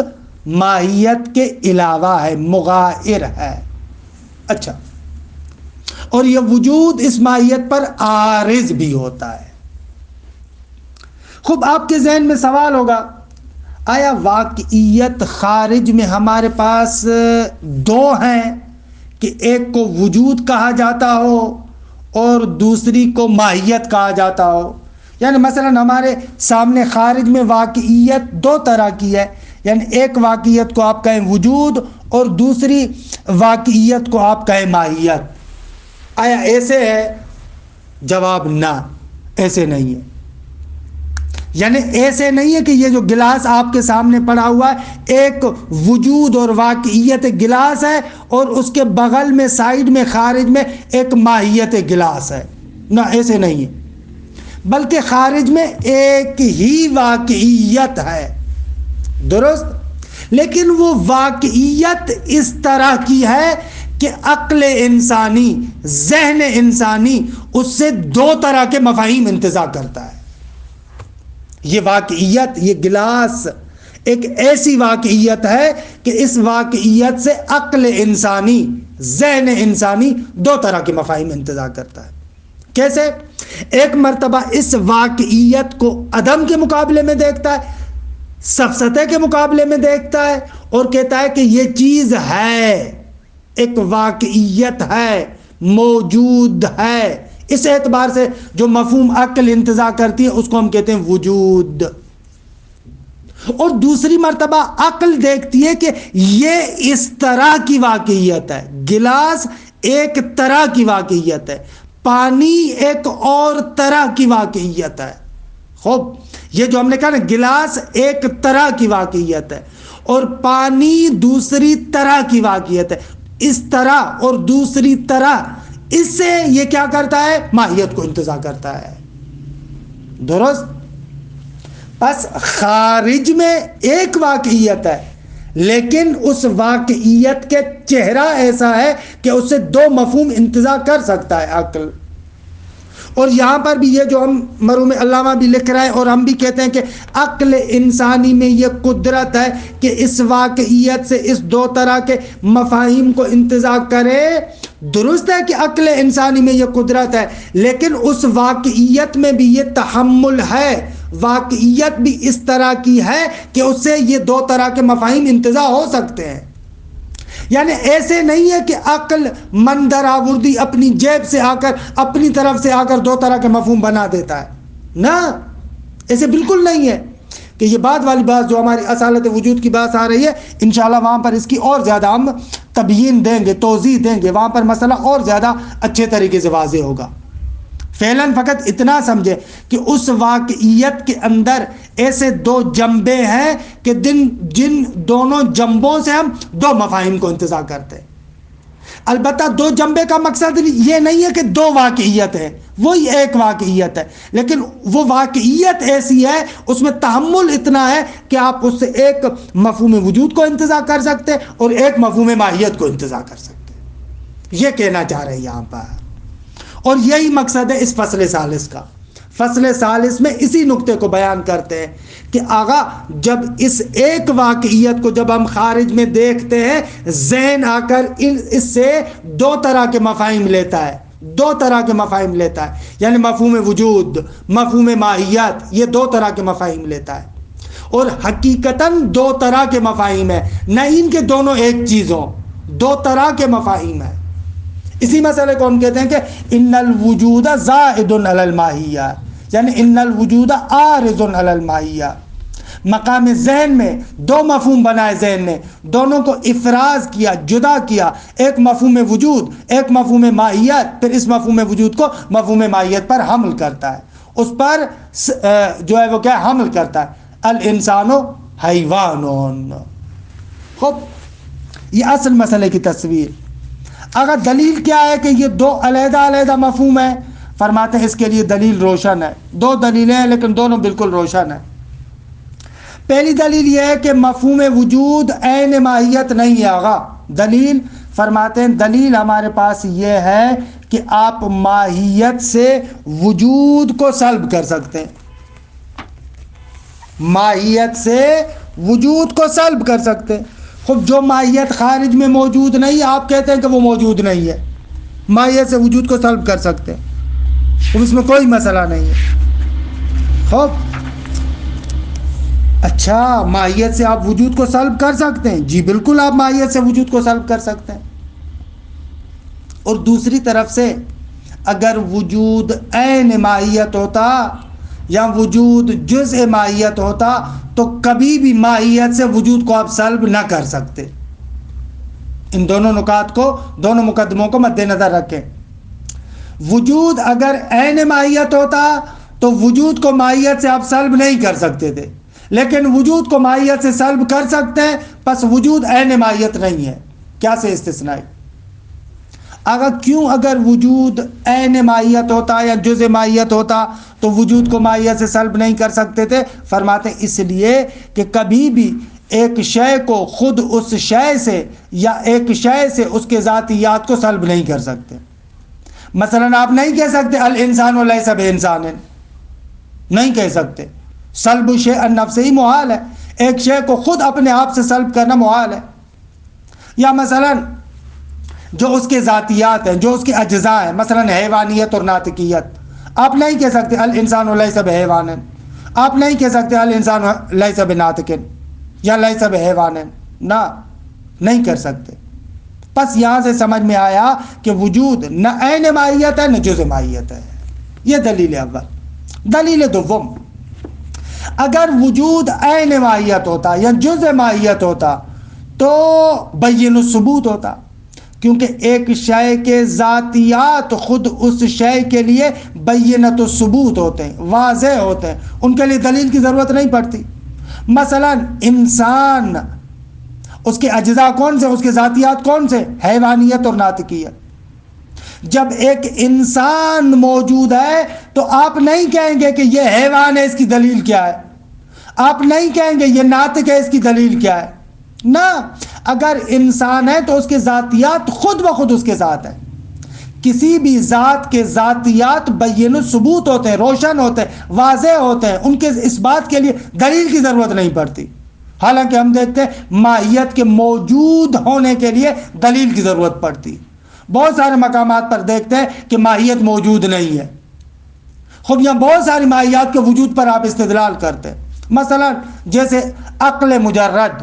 ماہیت کے علاوہ ہے، مغائر ہے۔ اچھا، اور یہ وجود اس ماہیت پر عارض بھی ہوتا ہے۔ خوب، آپ کے ذہن میں سوال ہوگا، آیا واقعیت خارج میں ہمارے پاس دو ہیں کہ ایک کو وجود کہا جاتا ہو اور دوسری کو ماہیت کہا جاتا ہو؟ یعنی مثلا ہمارے سامنے خارج میں واقعیت دو طرح کی ہے، یعنی ایک واقعیت کو آپ کہیں وجود اور دوسری واقعیت کو آپ کہیں ماہیت۔ آیا ایسے ہے؟ جواب نہ، ایسے نہیں ہے۔ یعنی ایسے نہیں ہے کہ یہ جو گلاس آپ کے سامنے پڑا ہوا ہے ایک وجود اور واقعیت گلاس ہے اور اس کے بغل میں سائیڈ میں خارج میں ایک ماہیت گلاس ہے، نہ ایسے نہیں ہے، بلکہ خارج میں ایک ہی واقعیت ہے، درست؟ لیکن وہ واقعیت اس طرح کی ہے کہ عقل انسانی، ذہن انسانی اس سے دو طرح کے مفاہیم انتزاع کرتا ہے۔ یہ واقعیت، یہ گلاس ایک ایسی واقعیت ہے کہ اس واقعیت سے عقل انسانی، ذہن انسانی دو طرح کے مفاہیم انتزاع کرتا ہے۔ کیسے؟ ایک مرتبہ اس واقعیت کو عدم کے مقابلے میں دیکھتا ہے، سفسطے کے مقابلے میں دیکھتا ہے، اور کہتا ہے کہ یہ چیز ہے، ایک واقعیت ہے، موجود ہے۔ اس اعتبار سے جو مفہوم عقل انتزاع کرتی ہے اس کو ہم کہتے ہیں وجود۔ اور دوسری مرتبہ عقل دیکھتی ہے کہ یہ اس طرح کی واقعیت ہے، گلاس ایک طرح کی واقعیت ہے، پانی ایک اور طرح کی واقعیت ہے۔ خوب، یہ جو ہم نے کہا نا گلاس ایک طرح کی واقعیت ہے اور پانی دوسری طرح کی واقعیت ہے، اس طرح اور دوسری طرح، اس سے یہ کیا کرتا ہے؟ ماہیت کو انتزاع کرتا ہے۔ درست؟ بس خارج میں ایک واقعیت ہے، لیکن اس واقعیت کے چہرہ ایسا ہے کہ اس سے دو مفہوم انتزاع کر سکتا ہے عقل۔ اور یہاں پر بھی یہ جو ہم مرحوم علامہ بھی لکھ رہا ہے اور ہم بھی کہتے ہیں کہ عقل انسانی میں یہ قدرت ہے کہ اس واقعیت سے اس دو طرح کے مفاہیم کو انتزاع کرے۔ درست ہے کہ عقل انسانی میں یہ قدرت ہے، لیکن اس واقعیت میں بھی یہ تحمل ہے، واقعیت بھی اس طرح کی ہے کہ اس سے یہ دو طرح کے مفاہیم انتزاع ہو سکتے ہیں۔ یعنی ایسے نہیں ہے کہ عقل مندر آوردی اپنی جیب سے آ کر اپنی طرف سے آ کر دو طرح کے مفہوم بنا دیتا ہے، نہ، ایسے بالکل نہیں ہے۔ کہ یہ بعد والی بات جو ہماری اصالت وجود کی بات آ رہی ہے، انشاءاللہ وہاں پر اس کی اور زیادہ ہم تبیین دیں گے، توضیح دیں گے، وہاں پر مسئلہ اور زیادہ اچھے طریقے سے واضح ہوگا۔ فعلاً فقط اتنا سمجھے کہ اس واقعیت کے اندر ایسے دو جنبے ہیں کہ جن دونوں جنبوں سے ہم دو مفاہیم کو انتزاع کرتے ہیں۔ البتہ دو جنبے کا مقصد یہ نہیں ہے کہ دو واقعیت ہے، وہی ایک واقعیت ہے، لیکن وہ واقعیت ایسی ہے، اس میں تحمل اتنا ہے کہ آپ اس سے ایک مفہوم وجود کو انتزاع کر سکتے اور ایک مفہوم ماہیت کو انتزاع کر سکتے۔ یہ کہنا چاہ رہے ہیں یہاں پر، اور یہی مقصد ہے اس فصل ثالث کا۔ فصل ثالث میں اسی نقطے کو بیان کرتے ہیں کہ آغا جب اس ایک واقعیت کو جب ہم خارج میں دیکھتے ہیں، ذہن آ کر اس سے دو طرح کے مفاہیم لیتا ہے، دو طرح کے مفاہیم لیتا ہے، یعنی مفہوم وجود، مفہوم ماہیت، یہ دو طرح کے مفاہیم لیتا ہے۔ اور حقیقتاً دو طرح کے مفاہیم ہیں، نہ ان کے دونوں ایک چیزوں، دو طرح کے مفاہیم ہیں۔ اسی مسئلے کو ہم کہتے ہیں کہ ان الوجود زائد علی الماہیہ، یعنی ان الوجود عارض علی الماہیہ۔ مقام ذہن میں دو مفہوم بنائے ذہن نے، دونوں کو افراز کیا، جدا کیا، ایک مفہوم وجود، ایک مفہوم ماہیت، پھر اس مفہوم وجود کو مفہوم ماہیت پر حمل کرتا ہے، اس پر جو ہے وہ کیا حمل کرتا ہے، الانسان حیوان۔ خوب، یہ اصل مسئلے کی تصویر۔ اگر دلیل کیا ہے کہ یہ دو علیحدہ علیحدہ مفہوم ہیں؟ فرماتے ہیں اس کے لیے دلیل روشن ہے، دو دلیلیں ہیں لیکن دونوں بالکل روشن ہیں۔ پہلی دلیل یہ ہے کہ مفہوم وجود عین ماہیت نہیں ہے آغا۔ دلیل فرماتے ہیں، دلیل ہمارے پاس یہ ہے کہ آپ ماہیت سے وجود کو سلب کر سکتے ہیں، ماہیت سے وجود کو سلب کر سکتے ہیں۔ خب جو ماہیت خارج میں موجود نہیں ہے، آپ کہتے ہیں کہ وہ موجود نہیں ہے، ماہیت سے وجود کو سلب کر سکتے ہیں، اس میں کوئی مسئلہ نہیں ہے۔ خوب، اچھا، ماہیت سے آپ وجود کو سلب کر سکتے ہیں؟ جی بالکل، آپ ماہیت سے وجود کو سلب کر سکتے ہیں۔ اور دوسری طرف سے اگر وجود عین ماہیت ہوتا یا وجود جزء ماہیت ہوتا تو کبھی بھی ماہیت سے وجود کو آپ سلب نہ کر سکتے۔ ان دونوں نکات کو، دونوں مقدموں کو مد نظر رکھیں۔ وجود اگر عین ماہیت ہوتا تو وجود کو ماہیت سے آپ سلب نہیں کر سکتے تھے، لیکن وجود کو ماہیت سے سلب کر سکتے ہیں، پس وجود عین ماہیت نہیں ہے۔ کیا سے استثنائی؟ اگر وجود عین ماہیت ہوتا یا جزء ماہیت ہوتا تو وجود کو ماہیت سے سلب نہیں کر سکتے تھے؟ فرماتے ہیں اس لیے کہ کبھی بھی ایک شے کو خود اس شے سے یا ایک شے سے اس کے ذاتیات کو سلب نہیں کر سکتے۔ مثلا آپ نہیں کہہ سکتے الانسان لیس بانسان، نہیں کہہ سکتے، سلب شیء عن نفسہ ہی محال ہے، ایک شے کو خود اپنے آپ سے سلب کرنا محال ہے۔ یا مثلا جو اس کے ذاتیات ہیں، جو اس کے اجزاء ہیں، مثلا حیوانیت اور ناطقیت، آپ نہیں کہہ سکتے الانسان لیس بحیوان، آپ نہیں کہہ سکتے الانسان لیس بناطق یا لیس بحیوان، نہ نہیں کر سکتے۔ پس یہاں سے سمجھ میں آیا کہ وجود نہ عین ماہیت ہے نہ جزء ماہیت ہے۔ یہ دلیل اول۔ دلیل دوم، اگر وجود عین ماہیت ہوتا یا جزء ماہیت ہوتا تو بین الثبوت ہوتا، کیونکہ ایک شے کے ذاتیات خود اس شے کے لیے بینۃ الثبوت ہوتے ہیں، واضح ہوتے ہیں، ان کے لیے دلیل کی ضرورت نہیں پڑتی۔ مثلا انسان، اس کے اجزاء کون سے، اس کے ذاتیات کون سے؟ حیوانیت اور ناطقیت۔ جب ایک انسان موجود ہے تو آپ نہیں کہیں گے کہ یہ حیوان ہے، اس کی دلیل کیا ہے؟ آپ نہیں کہیں گے یہ ناطق ہے، اس کی دلیل کیا ہے؟ نہ، اگر انسان ہے تو اس کے ذاتیات خود بخود اس کے ذات ہیں۔ کسی بھی ذات کے ذاتیات بین الثبوت ہوتے ہیں، روشن ہوتے ہیں، واضح ہوتے ہیں، ان کے اس بات کے لیے دلیل کی ضرورت نہیں پڑتی۔ حالانکہ ہم دیکھتے ہیں ماہیت کے موجود ہونے کے لیے دلیل کی ضرورت پڑتی۔ بہت سارے مقامات پر دیکھتے ہیں کہ ماہیت موجود نہیں ہے، خب یہاں بہت ساری ماہیات کے وجود پر آپ استدلال کرتے ہیں۔ مثلا جیسے عقل مجرد،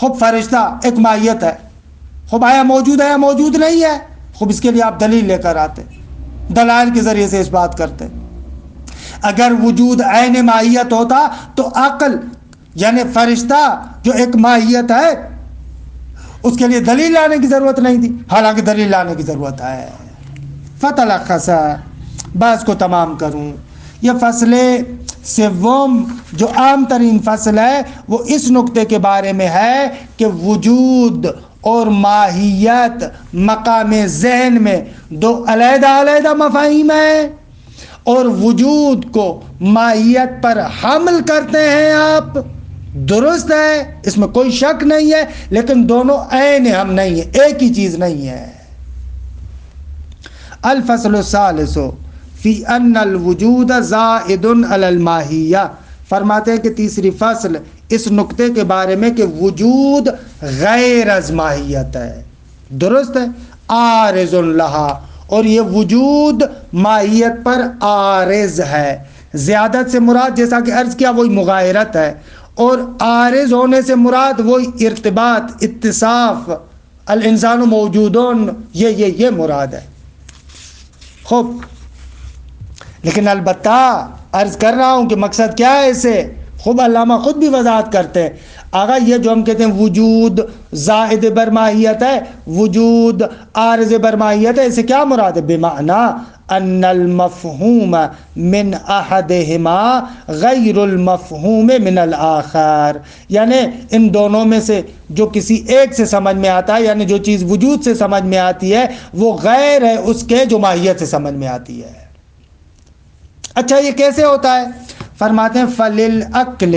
خب فرشتہ ایک ماہیت ہے، خب آیا موجود ہے یا موجود نہیں ہے؟ خب اس کے لیے آپ دلیل لے کر آتے، دلائل کے ذریعے سے اس بات کرتے۔ اگر وجود عین ماہیت ہوتا تو عقل یعنی فرشتہ جو ایک ماہیت ہے اس کے لیے دلیل لانے کی ضرورت نہیں تھی، حالانکہ دلیل لانے کی ضرورت ہے۔ فتلخص، بحث کو تمام کروں، یہ فصل سوم جو عام ترین فصل ہے وہ اس نقطے کے بارے میں ہے کہ وجود اور ماہیت مقام ذہن میں دو علیحدہ علیحدہ مفاہیم ہیں، اور وجود کو ماہیت پر حمل کرتے ہیں آپ، درست ہے، اس میں کوئی شک نہیں ہے، لیکن دونوں عین ہم نہیں ہیں، ایک ہی چیز نہیں ہے۔ الفصل الثالث فی ان الوجود زائد علی الماہیہ، فرماتے ہیں کہ تیسری فصل اس نقطے کے بارے میں کہ وجود غیر از ماہیت ہے، درست ہے، عارض لہا، اور یہ وجود ماہیت پر عارض ہے۔ زیادت سے مراد جیسا کہ عرض کیا وہی مغایرت ہے، اور عارض ہونے سے مراد وہی ارتباط، اتصاف، الانسان موجودون، یہ مراد ہے۔ خوب، لیکن البتہ عرض کر رہا ہوں کہ مقصد کیا ہے اسے، خوب علامہ خود بھی وضاحت کرتے ہیں۔ آگا یہ جو ہم کہتے ہیں وجود زائد بر ماہیت ہے، وجود عارض بر ماہیت ہے، اسے کیا مراد ہے؟ بمعنی ان المفہوم من احدہما غیر المفہوم من الآخر، یعنی ان دونوں میں سے جو کسی ایک سے سمجھ میں آتا ہے، یعنی جو چیز وجود سے سمجھ میں آتی ہے وہ غیر ہے اس کے جو ماہیت سے سمجھ میں آتی ہے۔ اچھا یہ کیسے ہوتا ہے؟ فرماتے ہیں فللعقل،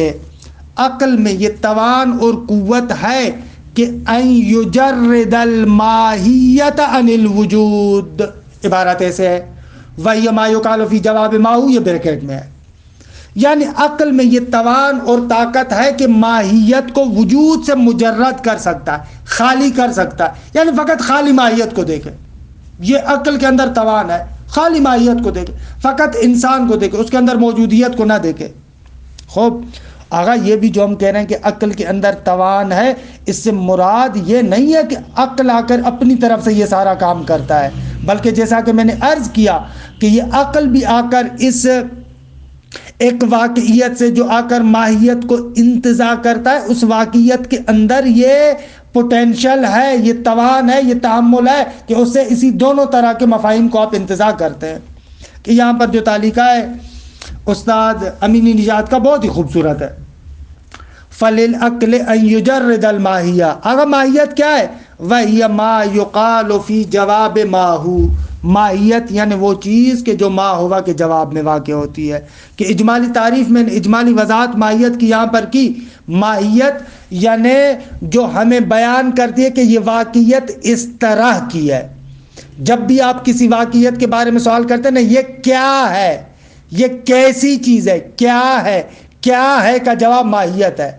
عقل میں یہ توان اور قوت ہے کہ ان یجرد الماہیت عن الوجود، عبارت ایسے ہے وہی ما یقال فی جواب ما ہو، یہ بریکٹ میں ہے، یعنی عقل میں یہ توان اور طاقت ہے کہ ماہیت کو وجود سے مجرد کر سکتا ہے، خالی کر سکتا ہے، یعنی فقط خالی ماہیت کو دیکھے، یہ عقل کے اندر توان ہے، خالی ماہیت کو دیکھے، فقط انسان کو دیکھے، اس کے اندر موجودیت کو نہ دیکھے۔ خوب، آگا یہ بھی جو ہم کہہ رہے ہیں کہ عقل کے اندر توان ہے، اس سے مراد یہ نہیں ہے کہ عقل آ کر اپنی طرف سے یہ سارا کام کرتا ہے، بلکہ جیسا کہ میں نے عرض کیا کہ یہ عقل بھی آ کر اس ایک واقعیت سے جو آ کر ماہیت کو انتزاع کرتا ہے، اس واقعیت کے اندر یہ پوٹینشل ہے، یہ توان ہے، یہ تحمل ہے کہ اس سے اسی دونوں طرح کے مفاہیم کو آپ انتزاع کرتے ہیں۔ کہ یہاں پر جو تعلیقہ ہے استاد امینی نژاد کا بہت ہی خوبصورت ہے، فللعقل ان یجرد الماہیہ، اگر ماہیت کیا ہے؟ وہی ما یقال فی جواب ما ہو، ماہیت یعنی وہ چیز کہ جو ما ہوا کے جواب میں واقع ہوتی ہے۔ کہ اجمالی تعریف میں اجمالی وضاحت ماہیت کی یہاں پر کی، ماہیت یعنی جو ہمیں بیان کرتی ہے کہ یہ واقعیت اس طرح کی ہے۔ جب بھی آپ کسی واقعیت کے بارے میں سوال کرتے ہیں نا، یہ کیا ہے، یہ کیسی چیز ہے، کیا ہے، کیا ہے کا جواب ماہیت ہے،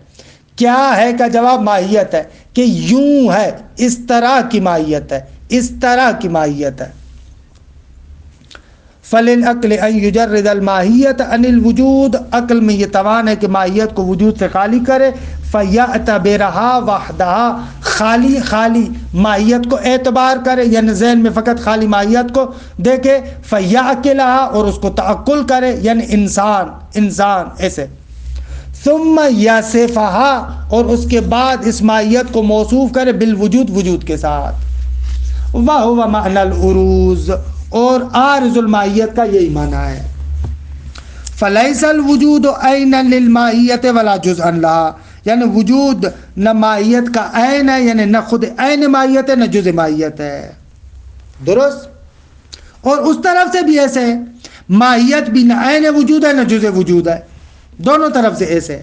کیا ہے کا جواب ماہیت ہے، کہ یوں ہے، اس طرح کی ماہیت ہے، اس طرح کی ماہیت ہے۔ فَلِلْعَقْلِ أَنْ يُجَرِّدَ الْمَاهِيَّةَ عَنِ الْوُجُودِ، عقل میں یہ توان ہے کہ ماہیت کو وجود سے خالی کرے، فَيَعْتَبِرَهَا وَحْدَهَا، خالی ماہیت کو اعتبار کرے، یعنی ذہن میں فقط خالی ماہیت کو دیکھے، فَيَعْقِلَهَا، اور اس کو تعقل کرے، یعنی انسان ایسے، ثم یصفها، اور اس کے بعد اس ماہیت کو موصوف کرے بالوجود، وجود کے ساتھ، وَهُوَ مَعْنَى الْعُرُوض، اور عارض الماہیت کا یہی معنی ہے۔ فَلَيْسَ الْوُجُودُ عَيْنًا لِلْمَاهِيَّةِ وَلَا جُزْءًا لَهَا، یعنی وجود نہ ماہیت کا عین ہے، یعنی نہ خود عین ماہیت ہے نہ جزء ماہیت ہے، درست؟ اور اس طرف سے بھی ایسے ہے، ماہیت بھی نہ عین وجود ہے نہ جزء وجود ہے، دونوں طرف سے ایسے ہے۔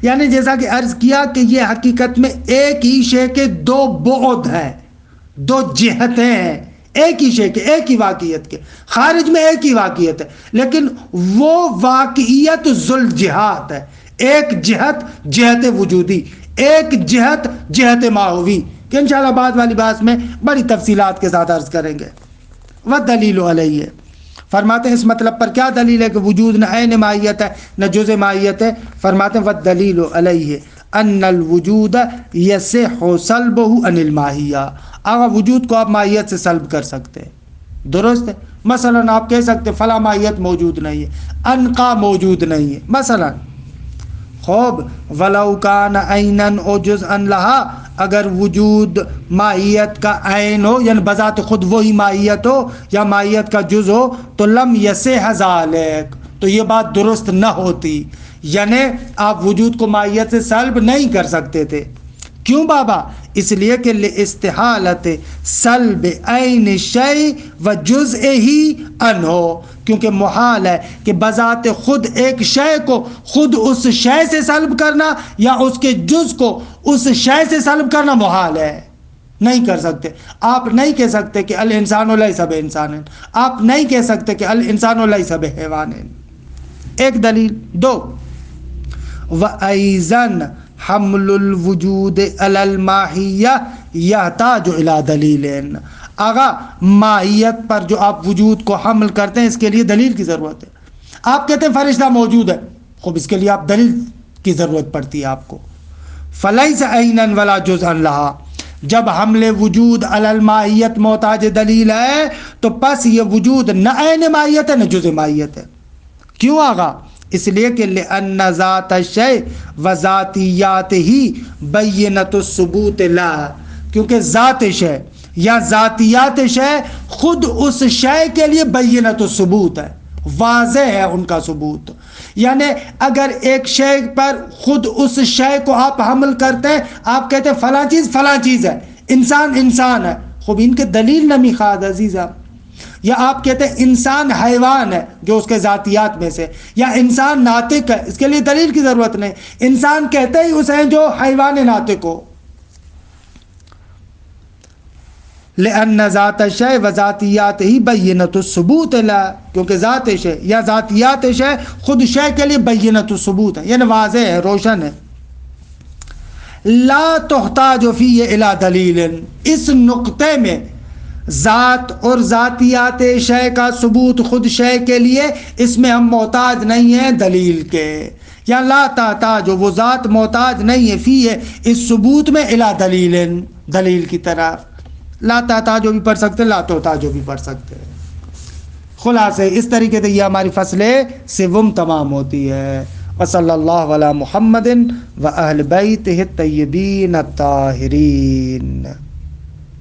یعنی جیسا کہ عرض کیا کہ یہ حقیقت میں ایک ہی شے کے دو بعد ہیں، دو جہتیں ہیں، ایک ہی شے کے، ایک ہی واقعیت کے، خارج میں ایک ہی واقعیت ہے، لیکن وہ واقعیت ذوالجہات ہے، ایک جہت وجودی، ایک جہت ماہوی، کہ انشاءاللہ بعد والی بات میں بڑی تفصیلات کے ساتھ عرض کریں گے۔ وَالدَّلِيلُ عَلَيْهِ، فرماتے ہیں اس مطلب پر کیا دلیل ہے کہ وجود نہ عین ماہیت ہے نہ جزء ماہیت ہے؟ فرماتے ہیں وَالدَّلِيلُ عَلَيْهِ أَنَّ الْوُجُودَ يَصِحُّ سَلْبُهُ عَنِ الْمَاهِيَّةِ، اگر وجود کو آپ ماہیت سے سلب کر سکتے ہیں، درست ہے؟ مثلا آپ کہہ سکتے فلاں ماہیت موجود نہیں ہے، انقا موجود نہیں ہے مثلا، خوب وَلَوْ كَانَ عَيْنًا أَوْ جُزْءًا لَهَا، اگر وجود ماہیت کا عین ہو، یعنی بذات خود وہی ماہیت ہو یا ماہیت کا جز ہو، تو لم یصح ذالک، تو یہ بات درست نہ ہوتی، یعنی آپ وجود کو ماہیت سے سلب نہیں کر سکتے تھے۔ کیوں بابا؟ اس لیے کہ لاستحالت سلب عین شیء و جزءہ عنہ، کیونکہ محال ہے کہ بذات خود ایک شے کو خود اس شے سے سلب کرنا یا اس کے جز کو اس شے سے سلب کرنا محال ہے، نہیں کر سکتے۔ آپ نہیں کہہ سکتے کہ الانسان لیس بانسان، آپ نہیں کہہ سکتے کہ الانسان لیس بحیوان۔ ایک دلیل۔ دو، وَأَيْضًا حمل الوجود علی الماہیہ یحتاج الی دلیل، آگا ماہیت پر جو آپ وجود کو حمل کرتے ہیں اس کے لیے دلیل کی ضرورت ہے۔ آپ کہتے ہیں فرشتہ موجود ہے، خوب اس کے لیے آپ دلیل کی ضرورت پڑتی ہے آپ کو۔ فلیس عینا ولا جزءا لہا، جب حمل وجود علی الماہیت محتاج دلیل ہے تو پس یہ وجود نہ عین ماہیت ہے نہ جزء ماہیت ہے۔ کیوں آگا؟ اس لیے کہ لأن ذات الشیء و ذاتیات ہی بینۃ الثبوت لا، کیونکہ ذات شے یا ذاتیات شے خود اس شے کے لیے بینۃ الثبوت ہے، واضح ہے ان کا ثبوت۔ یعنی اگر ایک شے پر خود اس شے کو آپ حمل کرتے ہیں، آپ کہتے ہیں فلاں چیز ہے، انسان ہے، خوب ان کے دلیل نمی خواہد عزیزہ، یا آپ کہتے ہیں انسان حیوان ہے جو اس کے ذاتیات میں سے، یا انسان ناطق ہے، اس کے لیے دلیل کی ضرورت نہیں، انسان کہتے ہی اسے ہیں جو حیوان ناطق ہو۔ لأن ذات الشیء و ذاتیات ہی بینۃ الثبوت لا، کیونکہ ذات شے یا ذاتیات شے خود شے کے لیے بینۃ الثبوت ہے، یعنی واضح ہے، روشن ہے۔ لا تحتاج فیہ الی دلیل، اس نقطے میں ذات اور ذاتیات شے کا ثبوت خود شے کے لیے، اس میں ہم محتاج نہیں ہیں دلیل کے، یا لا تحتاج، وہ ذات محتاج نہیں ہے فی ہے اس ثبوت میں الی دلیل کی طرف۔ لا تحتاج بھی پڑھ سکتے، لا تحتاج بھی پڑھ سکتے۔ خلاصے اس طریقے سے یہ ہماری فصل سوم تمام ہوتی ہے۔ وصلی اللہ علی محمد و اہل بیتہ الطیبین الطاہرین۔